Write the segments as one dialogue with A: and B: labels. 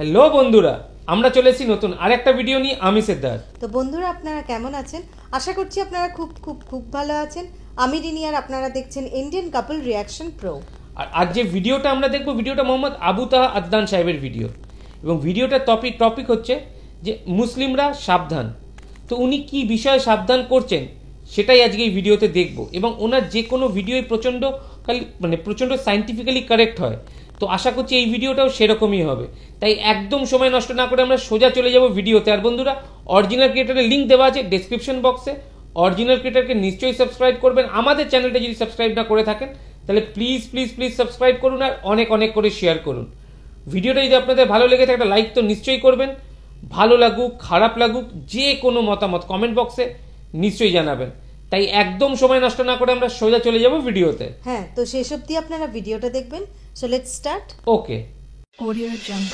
A: Hello বন্ধুরা, আমরা চলে এসেছি নতুন আরেকটা ভিডিও নিয়ে। আমি সিদ্ধার্থ।
B: তো বন্ধুরা, আপনারা কেমন আছেন? আশা করছি আপনারা খুব খুব খুব ভালো আছেন। আমি রিনি, আর আপনারা দেখছেন ইন্ডিয়ান কাপল রিয়াকশন প্রো।
A: আর আজ যে ভিডিওটা আমরা দেখবো, ভিডিওটা মোহাম্মদ আবু তাহা আদনান সাহেবের ভিডিও, এবং ভিডিওটার টপিক হচ্ছে যে মুসলিমরা সাবধান। তো উনি কি বিষয়ে সাবধান করছেন সেটাই আজকে এই ভিডিওতে দেখব, এবং ওনার যে কোনো ভিডিওই প্রচণ্ড সায়েন্টিফিক্যালি কারেক্ট হয়। তো আশা করছি এই ভিডিওটাও সেরকমই হবে। তাই একদম সময় নষ্ট না করে আমরা সোজা চলে যাব ভিডিওতে। আর বন্ধুরা, অরিজিনাল ক্রিয়েটারের লিঙ্ক দেওয়া আছে ডেসক্রিপশন বক্সে। অরিজিনাল ক্রিয়েটারকে নিশ্চয়ই সাবস্ক্রাইব করবেন। আমাদের চ্যানেলটা যদি সাবস্ক্রাইব না করে থাকেন তাহলে প্লিজ প্লিজ প্লিজ সাবস্ক্রাইব করুন, আর অনেক অনেক করে শেয়ার করুন। ভিডিওটা যদি আপনাদের ভালো লেগে থাকে একটা লাইক তো নিশ্চয়ই করবেন। ভালো লাগুক খারাপ লাগুক, যে কোনো মতামত কমেন্ট বক্সে নিশ্চয়ই জানাবেন। তাই একদম সময় নষ্ট না করে আমরা সোজা চলে যাব ভিডিওতে।
B: হ্যাঁ, তো শেষ অবধি আপনারা ভিডিওটা দেখবেন। So let's start.
A: Okay.
B: Audio jump.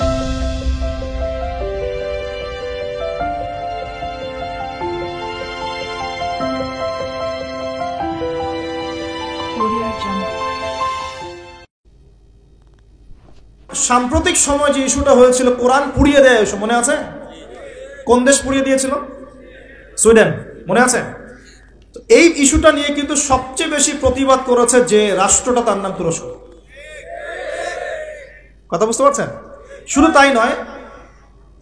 C: সাম্প্রতিক সময় যে ইস্যুটা হয়েছিল কোরআন পুড়িয়ে দেয়, ইস্যু মনে আছে? কোন দেশ পুড়িয়ে দিয়েছিল? সুইডেন, মনে আছে? তো এই ইস্যুটা নিয়ে কিন্তু সবচেয়ে বেশি প্রতিবাদ করেছে যে রাষ্ট্রটা, তার নাম তুরস্ক। কথা বুঝতে পারছেন? শুধু তাই নয়,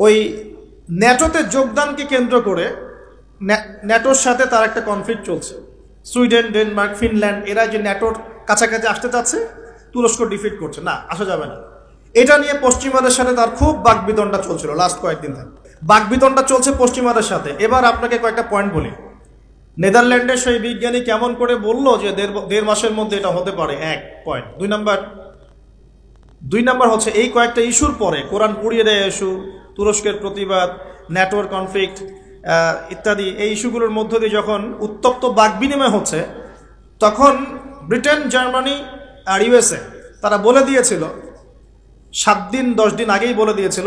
C: ওই ন্যাটোতে যোগদানকে কেন্দ্র করে ন্যাটোর সাথে তার একটা কনফ্লিক্ট চলছে। সুইডেন, ডেনমার্ক, ফিনল্যান্ড এরা যে ন্যাটোর কাছাকাছি আসতে চাচ্ছে, তুরস্ক ডিফিট করছে, না আসা যাবে না। এটা নিয়ে পশ্চিমাদের সাথে তার খুব বাকবিতণ্ডা চলছিল লাস্ট কয়েকদিন ধরে। বাকবিতণ্ডা চলছে পশ্চিমাদের সাথে। এবার আপনাকে কয়েকটা পয়েন্ট বলি। নেদারল্যান্ডের সেই বিজ্ঞানী কেমন করে বলল যে দেড় মাসের মধ্যে এটা হতে পারে, এক পয়েন্ট। দুই নাম্বার হচ্ছে এই কয়েকটা ইস্যুর পরে, কোরআন পুড়িয়ে দেয় ইস্যু, তুরস্কের প্রতিবাদ, ন্যাটোর কনফ্লিক্ট ইত্যাদি, এই ইস্যুগুলোর মধ্য দিয়ে যখন উত্তপ্ত বাকবিনিময় হচ্ছে, তখন ব্রিটেন, জার্মানি আর ইউএসএ তারা বলে দিয়েছিল 7-10 দিন আগেই বলে দিয়েছিল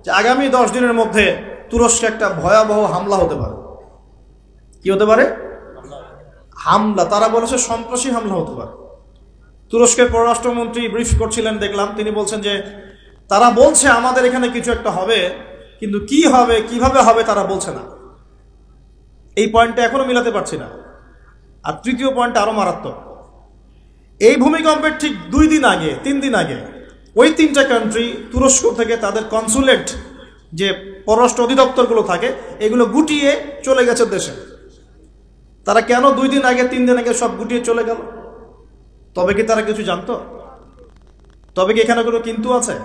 C: যে আগামী 10 দিনের মধ্যে তুরস্কে একটা ভয়াবহ হামলা হতে পারে। কি হতে পারে? হামলা। তারা বলেছে সন্ত্রাসী হামলা হতে পারে। তুরস্কের পররাষ্ট্রমন্ত্রী ব্রিফ করছিলেন, দেখলাম তিনি বলছেন যে তারা বলছে আমাদের এখানে কিছু একটা হবে, কিন্তু কি হবে কিভাবে হবে তারা বলছে না। এই পয়েন্টটা এখনো মিলাতে পারছি না। আর তৃতীয় পয়েন্টটা আরো মারাত্মক। এই ভূমিকম্পের ঠিক 3 দিন আগে ওই 3টা কান্ট্রি তুরস্ক থেকে তাদের কনসুলেট, যে পররাষ্ট্র অধিদপ্তরগুলো থাকে, এগুলো গুটিয়ে চলে গেছে দেশে। তারা কেন 2 দিন আগে 3 দিন আগে সব গুটিয়ে চলে গেল? তবে কি তারা কিছু জানতো? তবে কি এখানে কোনো কিন্তু আছে?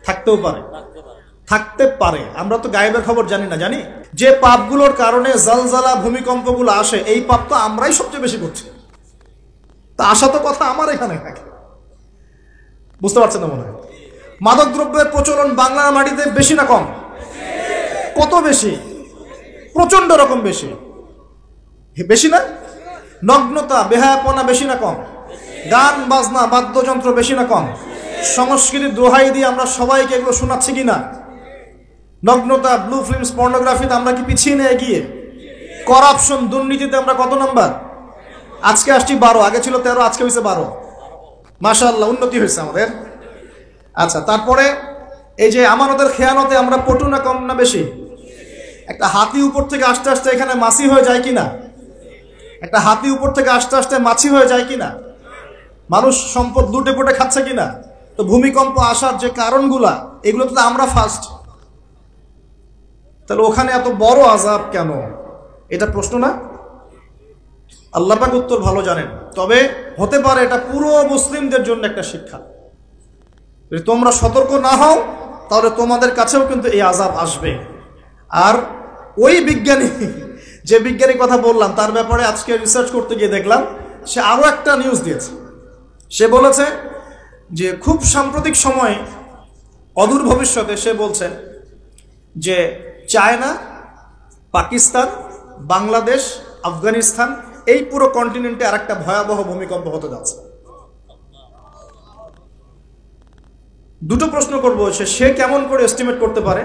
C: থাকতে পারে। আমরা তো গায়েবের খবর জানি না, জানি যে পাপগুলোর কারণে জালজালা ভূমিকম্পগুলো আসে, এই পাপ তো আমরাই সবচেয়ে বেশি করছি। তা আসা তো কথা আমার এখানে থাকে। বুঝতে পারছেন না মনে হয়? মাদক দ্রব্যের প্রচলন বাংলার মাটিতে বেশি না কম? কত বেশি? প্রচন্ড রকম বেশি। বেশি না? নগ্নতা, বেহায়াপনা বেশি না কম? গান বাজনা, বাদ্যযন্ত্র বেশি না কম? সংস্কৃতির দোহাই দিয়ে আমরা সবাইকে এগুলো শোনাচ্ছি কিনা? নগ্নতা, ব্লু ফিল্মস, পর্নোগ্রাফিতে আমরা কি পিছিয়ে নিয়ে এগিয়ে? করাপশন, দুর্নীতিতে আমরা কত নাম্বার? আজকে আসছি 12, আগে ছিল 13, আজকে হয়েছে 12। মাশাআল্লাহ, উন্নতি হয়েছে আমাদের। আচ্ছা, তারপরে এই যে আমানতের খেয়ানতে আমরা পটু না কম না বেশি? একটা হাতি উপর থেকে আস্তে আস্তে এখানে মাছি হয়ে যায় কিনা? একটা হাতি উপর থেকে আস্তে আস্তে মাছি হয়ে যায় কিনা? মানুষ সম্পদ লুটে পুটে খাচ্ছে কিনা? তো ভূমিকম্প আসার যে কারণগুলা, এগুলো তো আমরা ফার্স্ট। তাহলে ওখানে এত বড় আযাব কেন? এটা প্রশ্ন না? আল্লাহ পাক উত্তর ভালো জানেন। তবে হতে পারে এটা পুরো মুসলিমদের জন্য একটা শিক্ষা। যদি তোমরা সতর্ক না হও তাহলে তোমাদের কাছেও কিন্তু এই আযাব আসবে। আর ওই বিজ্ঞানী, যে বিজ্ঞানীর কথা বললাম, তার ব্যাপারে আজকে রিসার্চ করতে গিয়ে দেখলাম সে আরো একটা নিউজ দিয়েছে। সে বলেছে যে খুব সাম্প্রতিক সময়ে, অদূর ভবিষ্যতে, সে বলছে যে চায়না, পাকিস্তান, বাংলাদেশ, আফগানিস্তান, এই পুরো কন্টিনেন্টে আর একটা ভয়াবহ ভূমিকম্প হতে যাচ্ছে। দুটো প্রশ্ন করবো, সে কেমন করে এস্টিমেট করতে পারে,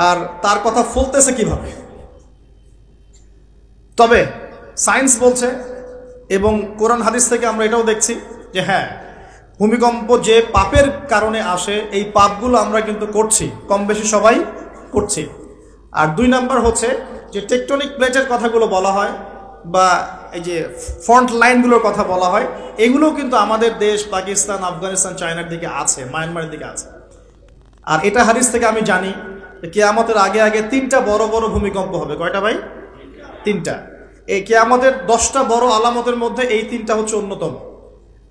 C: আর তার কথা ফলতেছে কিভাবে? তবে সায়েন্স বলছে, এবং কোরআন হাদিস থেকে আমরা এটাও দেখছি যে হ্যাঁ, ভূমিকম্প যে পাপের কারণে আসে, এই পাপগুলো আমরা কিন্তু করছি, কম বেশি সবাই করছি। আর 2 নাম্বার হচ্ছে যে টেকটনিক প্লেটের কথাগুলো বলা হয় বা এই যে ফ্রন্ট লাইনগুলোর কথা বলা হয়, এগুলোও কিন্তু আমাদের দেশ পাকিস্তান, আফগানিস্তান, চায়নার দিকে আছে, মায়ানমারের দিকে আছে। আর এটা হাদিস থেকে আমি জানি কিয়ামতের আগে আগে 3টা বড় বড় ভূমিকম্প হবে। কয়টা ভাই? 3টা। এই কিয়ামতের 10টা বড় আলামতের মধ্যে এই 3টা হচ্ছে অন্যতম।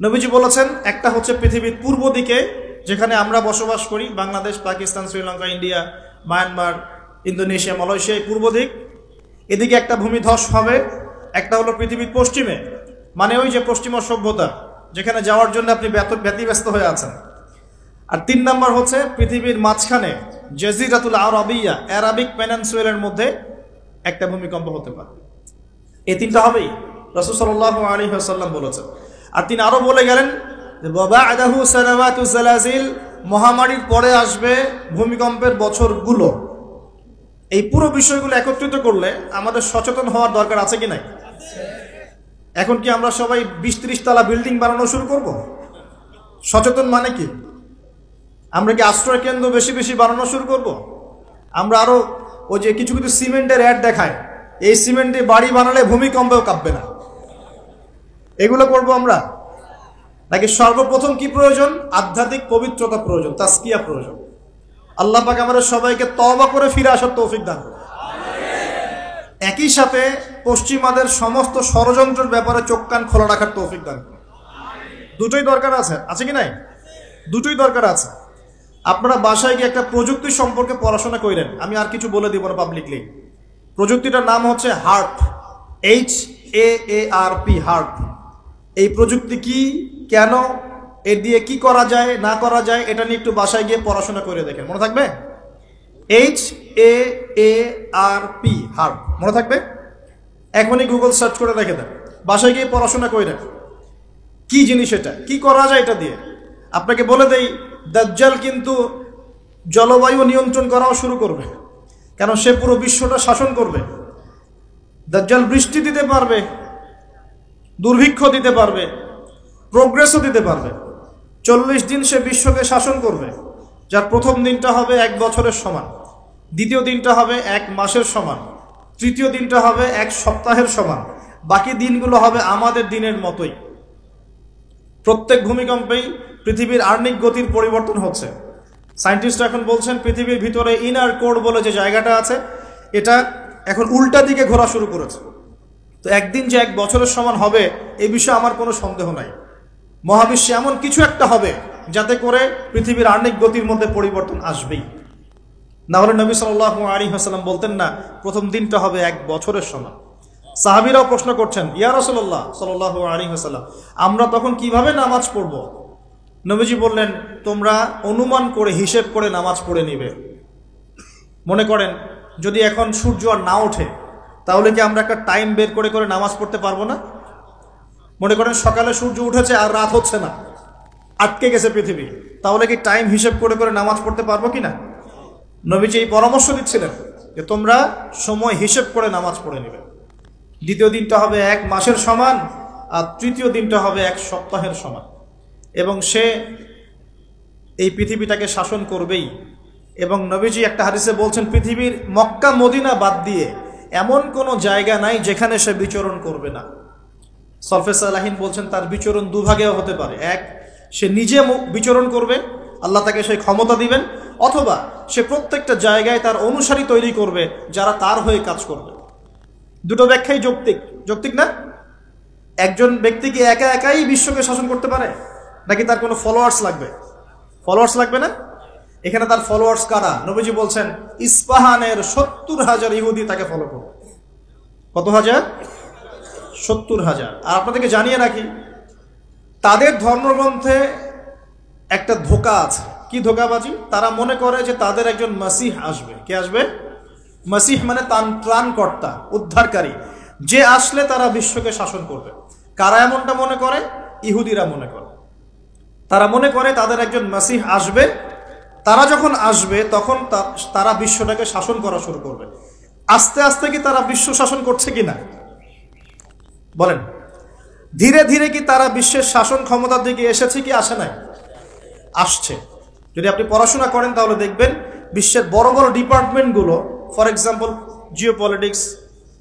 C: নবীজি বলেছেন, একটা হচ্ছে পৃথিবীর পূর্ব দিকে যেখানে আমরা বসবাস করি, Bangladesh, Pakistan, Sri Lanka, India, Myanmar, Indonesia, Malaysia, এই পূর্ব দিক, এদিকে একটা ভূমিধস হবে। একটা হলো পৃথিবীর পশ্চিমে, মানে ওই যে পশ্চিমা সভ্যতা, যেখানে যাওয়ার জন্য আপনি ব্যতিব্যস্ত হয়ে আছেন। আর 3 নাম্বার হচ্ছে পৃথিবীর মাঝখানে জাজিরাতুল আরবিয়া, আরাবিক পেনিনসুলার মধ্যে একটা ভূমিকম্প হতে পারে। এই 3টা হবেই, রাসূল সাল্লাল্লাহু আলাইহি ওয়াসাল্লাম বলেছেন। আর তিনি আরো বলে গেলেন যে বা'দাহু সানাওয়াতু জালাজিল, মহামারীর পরে আসবে ভূমিকম্পের বছরগুলো। এই পুরো বিষয়গুলো একত্রিত করলে আমাদের সচেতন হওয়ার দরকার আছে কি নাই? এখন কি আমরা সবাই 20-30 তলা বিল্ডিং বানানো শুরু করব? সচেতন মানে কি? আমরা কি আশ্রয় কেন্দ্র বেশি বেশি বানানো শুরু করব? আমরা আরো ওই যে কিছু কিছু সিমেন্টের অ্যাড দেখায়, এই সিমেন্টে বাড়ি বানালে ভূমিকম্পেও কাঁপবে না, এগুলো করব আমরা? নাকি সর্বপ্রথম কি প্রয়োজন? আধ্যাত্মিক পবিত্রতা প্রয়োজন, তাসকিয়া প্রয়োজন। আল্লাহ পাক আমাদের সবাইকে তওবা করে ফিরে আসার তৌফিক দান করুন। একই সাথে পশ্চিমাদের সমস্ত ষড়যন্ত্রের ব্যাপারে চোখ কান খোলা রাখার তৌফিক দান করুন। দুটোই দরকার আছে, আছে কি নাই? দুটোই দরকার আছে। আপনারা বাসায় গিয়ে একটা প্রযুক্তি সম্পর্কে পড়াশোনা করেন, আমি আর কিছু বলে দিব না পাবলিকলি। প্রযুক্তিটার নাম হচ্ছে হার্প, HAARP, হার্প। এই প্রযুক্তি কি, কেন, এর দিয়ে কি করা যায় না করা যায়, এটা নিয়ে একটু বাসায় গিয়ে পড়াশোনা করে দেখেন, মনে থাকবে? HAARP, হার্প, মনে থাকবে? এখনই গুগল সার্চ করে দেখে দেন, বাসায় গিয়ে পড়াশোনা করে কি জিনিস এটা, কি করা যায় এটা দিয়ে। আপনাকে বলে দেই, দাজ্জাল কিন্তু জলবায়ু নিয়ন্ত্রণ করাও শুরু করবে, কেন সে পুরো বিশ্বটা শাসন করবে। দাজ্জাল বৃষ্টি দিতে পারবে, দুর্ভিক্ষ দিতে পারবে, প্রোগ্রেসও দিতে পারবে। 40 দিন সে বিশ্বকে শাসন করবে, যার প্রথম দিনটা হবে 1 বছরের সমান, দ্বিতীয় দিনটা হবে 1 মাসের সমান, তৃতীয় দিনটা হবে 1 সপ্তাহের সমান, বাকি দিনগুলো হবে আমাদের দিনের মতোই। প্রত্যেক ভূমিকম্পেই পৃথিবীর আর্নিক গতির পরিবর্তন হচ্ছে। সায়েন্টিস্টরা এখন বলছেন পৃথিবীর ভিতরে ইনার কোর বলে যে জায়গাটা আছে, এটা এখন উল্টা দিকে ঘোরা শুরু করেছে। তো একদিন যে 1 বছরের সমান হবে, এই বিষয়ে আমার কোনো সন্দেহ নাই। মহাবিশ্বে এমন কিছু একটা হবে যাতে করে পৃথিবীর আর্নিক গতির মধ্যে পরিবর্তন আসবেই। না হলে নবী সাল্লাল্লাহু আলাইহি ওয়াসাল্লাম বলতেন না প্রথম দিনটা হবে 1 বছরের সমান। সাহাবীরাও প্রশ্ন করছেন, ইয়া রাসূলুল্লাহ সাল্লাল্লাহু আলাইহি ওয়াসাল্লাম, আমরা তখন কিভাবে নামাজ পড়ব? নবীজি বললেন, তোমরা অনুমান করে হিসেব করে নামাজ পড়ে নিবে। মনে করেন যদি এখন সূর্য আর না ওঠে, তাহলে কি আমরা একটা টাইম বের করে করে নামাজ পড়তে পারবো না? মনে করেন সকালে সূর্য উঠেছে আর রাত হচ্ছে না, আটকে গেছে পৃথিবী, তাহলে কি টাইম হিসেব করে করে নামাজ পড়তে পারবো কিনা? নবীজি এই পরামর্শ দিচ্ছিলেন যে তোমরা সময় হিসেব করে নামাজ পড়ে নেবে। দ্বিতীয় দিনটা হবে 1 মাসের সমান, আর তৃতীয় দিনটা হবে 1 সপ্তাহের সমান, এবং সে এই পৃথিবীটাকে শাসন করবেই। এবং নবীজি একটা হাদিসে বলছেন, পৃথিবীর মক্কা মদিনা বাদ দিয়ে এমন কোনো জায়গা নাই যেখানে সে বিচরণ করবে না। সলফে সালাহিন বলছেন তার বিচরণ দুভাগেও হতে পারে। এক, সে নিজে বিচরণ করবে, আল্লাহ তাকে সেই ক্ষমতা দিবেন, অথবা সে প্রত্যেকটা জায়গায় তার অনুসারী তৈরি করবে যারা তার হয়ে কাজ করবে। দুটো ব্যাখ্যাই যৌক্তিক, যৌক্তিক না? একজন ব্যক্তি কি একা একাই বিশ্বকে শাসন করতে পারে, নাকি তার কোনো ফলোয়ার্স লাগবে? ফলোয়ার্স লাগবে না? এখানে তার ফলোয়ার্স কারা? নবীজি বলছেন ইস্পাহানের 70,000 ইহুদি তাকে ফলো করবে। কত হাজার? 70,000। আর আপনাদেরকে জানিয়ে রাখি, তাদের ধর্মগ্রন্থে একটা ধোঁকা আছে। কি ধোঁকাবাজি? তারা মনে করে যে তাদের একজন মাসিহ আসবে। কে আসবে? মাসিহ মানে ত্রাণকর্তা, উদ্ধারকারী, যে আসলে তারা বিশ্বকে শাসন করবে। কারা এমনটা মনে করে? ইহুদিরা মনে করে। তারা মনে করে তাদের একজন মাসিহ আসবে, তারা যখন আসবে তখন তারা বিশ্বটাকে শাসন করা শুরু করবে। আস্তে আস্তে কি তারা বিশ্ব শাসন করছে কিনা বলেন? ধীরে ধীরে কি তারা বিশ্বের শাসন ক্ষমতার দিকে এসেছে কি আসে নাই? আসছে। যদি আপনি পড়াশোনা করেন তাহলে দেখবেন বিশ্বের বড় বড় ডিপার্টমেন্টগুলো, for example geopolitics,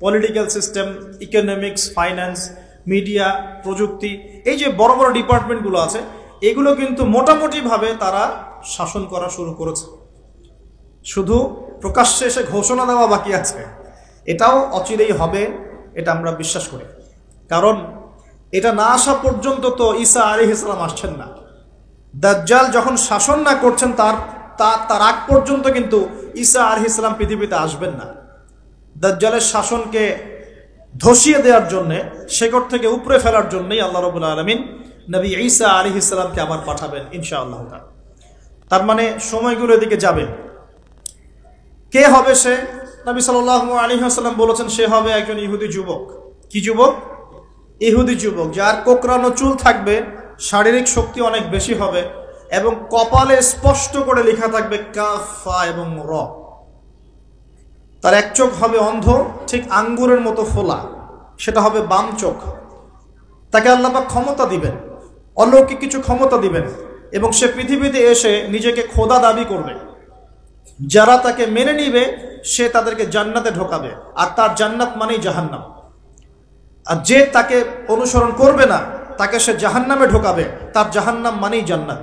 C: political system, economics, finance, media, প্রযুক্তি, এই যে বড় বড় ডিপার্টমেন্টগুলো আছে, এগুলো কিন্তু মোটামুটিভাবে তারা শাসন করা শুরু করেছে। শুধু প্রকাশ্যে এসে ঘোষণা দেওয়া বাকি আছে। এটাও অচিরেই হবে, এটা আমরা বিশ্বাস করি। কারণ এটা না আসা পর্যন্ত তো ঈসা আলাইহিস সালাম আসছেন না। দাজ্জাল যখন শাসন না করছেন তার আগ পর্যন্ত কিন্তু ঈসা আলাইহিস সালাম পৃথিবীতে আসবেন না। দাজ্জালের শাসনকে ধসিয়ে দেওয়ার জন্য, শেকড় থেকে উপরে ফেলার জন্যই আল্লাহ রাব্বুল আলামিন নবী ঈসা আলাইহিস সালামকে আবার পাঠাবেন ইনশাআল্লাহ। তার মানে সময়গুলো এদিকে যাবে। কে হবে সে? নবী সাল্লাল্লাহু আলাইহি ওয়াসাল্লাম বলেছেন সে হবে একজন ইহুদি যুবক। কি যুবক? ইহুদি যুবক, যার কোকড়ানো চুল থাকবে, শারীরিক শক্তি অনেক বেশি হবে এবং কপালে স্পষ্ট করে লেখা থাকবে কাফা এবং র। তার এক চোখ হবে অন্ধ, ঠিক আঙ্গুরের মতো ফোলা, সেটা হবে বাম চোখ। তাকে আল্লাহ পাক ক্ষমতা দিবেন, অলৌকিক কিছু ক্ষমতা দিবেন এবং সে পৃথিবীতে এসে নিজেকে খোদা দাবি করবে। যারা তাকে মেনে নিবে সে তাদেরকে জান্নাতে ঢোকাবে, আর তার জান্নাত মানেই জাহান্নাম। আর যে তাকে অনুসরণ করবে না তাকে সে জাহান্নামে ঢোকাবে, তার জাহান্নাম মানেই জান্নাত।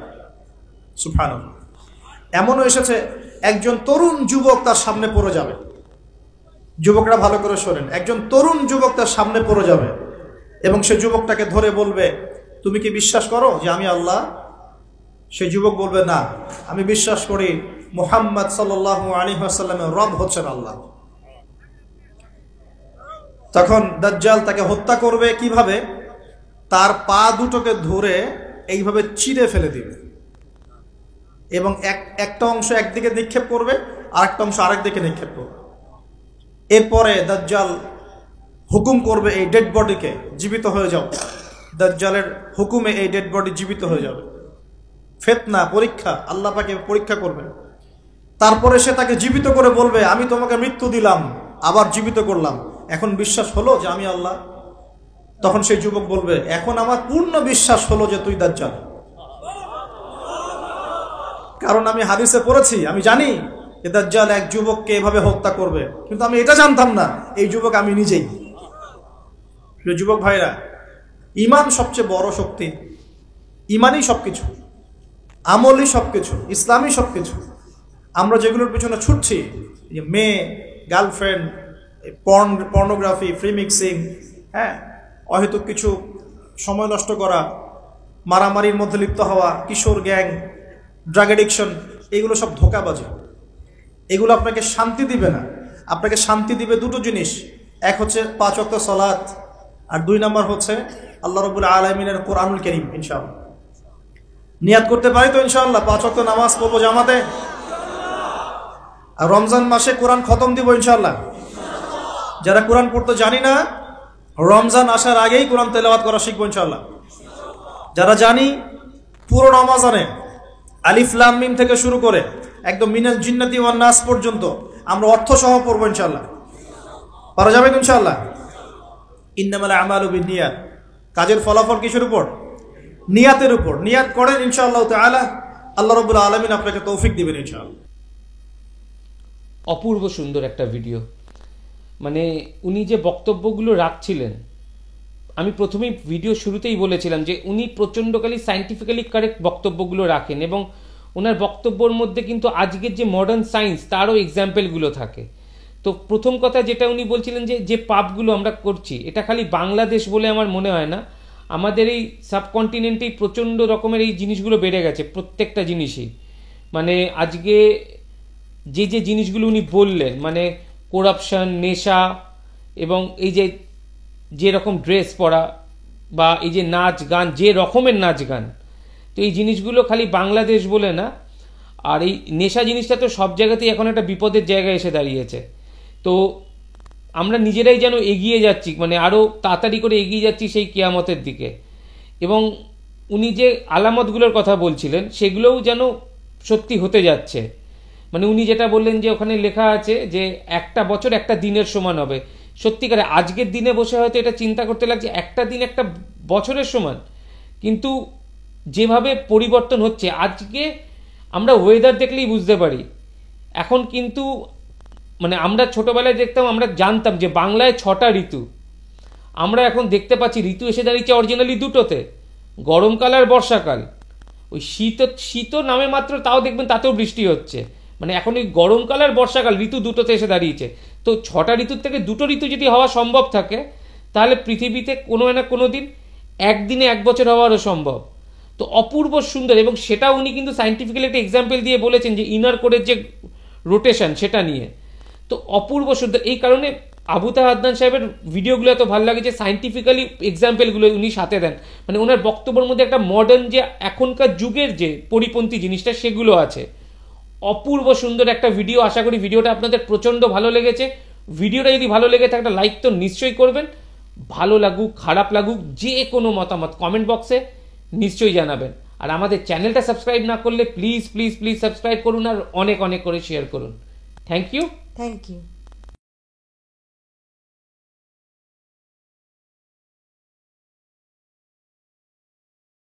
C: সুবহানাল্লাহ। এমনও এসেছে একজন তরুণ যুবক তার সামনে পড়ে যাবে। যুবকরা ভালো করে শোনেন, একজন তরুণ যুবক তার সামনে পড়ে যাবে এবং সে যুবকটাকে ধরে বলবে, তুমি কি বিশ্বাস করো যে আমি আল্লাহ? সেই যুবক বলবে, না, আমি বিশ্বাস করি মুহাম্মদ সাল্লাল্লাহু আলাইহি ওয়াসাল্লামের রব হচ্ছেন আল্লাহ। তখন দাজ্জাল তাকে হত্যা করবে কিভাবে? তার পা দুটোকে ধরে এইভাবে চিরে ফেলে দিবে এবং একটা অংশ একদিকে নিক্ষেপ করবে, আরেকটা অংশ আরেক দিকে নিক্ষেপ করবে। এরপরে দাজ্জাল হুকুম করবে এই ডেড বডিকে, জীবিত হয়ে যাও। দাজ্জালের হুকুমে এই ডেড বডি জীবিত হয়ে যাবে। ফিতনা, পরীক্ষা, আল্লাহ পাকে পরীক্ষা করবেন। তারপরে সে তাকে জীবিত করে বলবে, আমি তোমাকে মৃত্যু দিলাম, আবার জীবিত করলাম, এখন বিশ্বাস হলো যে আমি আল্লাহ? তখন সেই যুবক বলবে, এখন আমার পূর্ণ বিশ্বাস হলো যে তুই দাজ্জাল। কারণ আমি হাদিসে পড়েছি, আমি জানি যে দাজ্জাল এক যুবককে এভাবে হত্যা করবে, কিন্তু আমি এটা জানতাম না এই যুবক আমি নিজেই। যুবক ভাইরা, ঈমান সবচেয়ে বড় শক্তি। ঈমানই সবকিছু, আমলই সবকিছু, ইসলামই সবকিছু। আমরা যেগুলোর পিছনে ছুটছি, মেয়ে, গার্লফ্রেন্ড, পর্নোগ্রাফি, ফ্রি মিক্সিং, হ্যাঁ, অহেতুক কিছু সময় নষ্ট করা, মারামারির মধ্যে লিপ্ত হওয়া, কিশোর গ্যাং, ড্রাগ এডিকশন, এগুলো সব ধোঁকাবাজি। এগুলো আপনাকে শান্তি দিবে না। আপনাকে শান্তি দিবে দুটো জিনিস, এক হচ্ছে 5 ওয়াক্ত সালাত, আর 2 নম্বর হচ্ছে আল্লাহ রাব্বুল আলামিনের কোরআনুল কারীম। ইনশাআল্লাহ নিয়াত করতে পারি তো ইনশাআল্লাহ 5 ওয়াক্ত নামাজ পড়বো জামাতে, আর রমজান মাসে কোরআন খতম দিব ইনশাআল্লাহ। যারা কোরআন পড়তে জানি না, রমজান আসার আগেই কোরআন তেলাওয়াত করা শিখবো ইনশাআল্লাহ। যারা জানি, পুরো রমজানে আলিফ লাম মিম থেকে শুরু করে একদম মিনাল জিন্নাতি ওয়ান নাস পর্যন্ত আমরা অর্থ সহ পড়বো ইনশাআল্লাহ। পারা যাবে ইনশাআল্লাহ। ইন্নামাল আমালু বিন্নিয়াত, কাজের ফলাফল কিসের উপর? নিয়াতের উপর। নিয়াত করেন ইনশাআল্লাহ তাআলা, আল্লাহ রাব্বুল আলামিন আপনাকে তৌফিক দিবেন ইনশাআল্লাহ।
A: অপূর্ব সুন্দর একটা ভিডিও। মানে উনি যে বক্তব্যগুলো রাখছিলেন, আমি প্রথমেই ভিডিও শুরুতেই বলেছিলাম যে উনি প্রচণ্ডকালী সায়েন্টিফিক্যালি কারেক্ট বক্তব্যগুলো রাখেন এবং ওনার বক্তব্যর মধ্যে কিন্তু আজকের যে মডার্ন সায়েন্স তারও এক্সাম্পলগুলো থাকে। তো প্রথম কথা যেটা উনি বলছিলেন যে পাপগুলো আমরা করছি, এটা খালি বাংলাদেশ বলে আমার মনে হয় না, আমাদের এই সাবকন্টিনেন্টেই প্রচণ্ড রকমের এই জিনিসগুলো বেড়ে গেছে, প্রত্যেকটা জিনিসই। মানে আজকে যে জিনিসগুলো উনি বললেন, মানে করাপশন, নেশা এবং এই যে রকম ড্রেস পরা বা এই যে নাচ গান, যে রকমের নাচ গান, তো এই জিনিসগুলো খালি বাংলাদেশ বলে না। আর এই নেশা জিনিসটা তো সব জায়গাতেই এখন একটা বিপদের জায়গায় এসে দাঁড়িয়েছে। তো আমরা নিজেরাই যেন এগিয়ে যাচ্ছি, মানে আরও তাড়াতাড়ি করে এগিয়ে যাচ্ছি সেই কিয়ামতের দিকে। এবং উনি যে আলামতগুলোর কথা বলছিলেন সেগুলোও যেন সত্যি হতে যাচ্ছে। মানে উনি যেটা বললেন যে ওখানে লেখা আছে যে একটা বছর একটা দিনের সমান হবে, সত্যিকারে আজকের দিনে বসে হয়তো এটা চিন্তা করতে লাগছে একটা দিন একটা বছরের সমান, কিন্তু যেভাবে পরিবর্তন হচ্ছে আজকে আমরা ওয়েদার দেখলেই বুঝতে পারি। এখন কিন্তু মানে আমরা ছোটবেলায় দেখতাম, আমরা জানতাম যে বাংলায় 6টা ঋতু, আমরা এখন দেখতে পাচ্ছি ঋতু এসে দাঁড়িয়েছে অরিজিনালি 2টোতে, গরমকাল আর বর্ষাকাল। ওই শীত নামে মাত্র, তাও দেখবেন তাতেও বৃষ্টি হচ্ছে। মানে এখন ওই গরমকাল আর বর্ষাকাল ঋতু 2টোতে এসে দাঁড়িয়েছে। তো 6টা ঋতুর থেকে 2টো ঋতু যদি হওয়া সম্ভব থাকে, তাহলে পৃথিবীতে কোনো না কোনো দিন একদিনে 1 বছর হওয়ারও সম্ভব। তো অপূর্ব সুন্দর, এবং সেটা উনি কিন্তু সায়েন্টিফিক্যালি একটা এক্সাম্পল দিয়ে বলেছেন যে ইনার কোরের যে রোটেশন সেটা নিয়ে। তো অপূর্ব সুন্দর। এই কারণে আবু তাহা আদনান সাহেবের ভিডিওগুলো এত ভালো লাগে যে সায়েন্টিফিক্যালি এক্সাম্পলগুলো উনি সাথে দেন। মানে ওনার বক্তব্যের মধ্যে একটা মডার্ন যে এখনকার যুগের যে পরিপন্থী জিনিসটা সেগুলো আছে। অপূর্ব সুন্দর একটা ভিডিও। আশা করি ভিডিওটা আপনাদের প্রচণ্ড ভালো লেগেছে। ভিডিওটা যদি ভালো লেগে থাকে একটা লাইক তো নিশ্চয়ই করবেন। ভালো লাগুক খারাপ লাগুক যে কোনো মতামত কমেন্ট বক্সে নিশ্চয়ই জানাবেন। আর আমাদের চ্যানেলটা সাবস্ক্রাইব না করলে প্লিজ প্লিজ প্লিজ সাবস্ক্রাইব করুন, আর অনেক অনেক করে শেয়ার করুন। Thank you.
B: Thank you.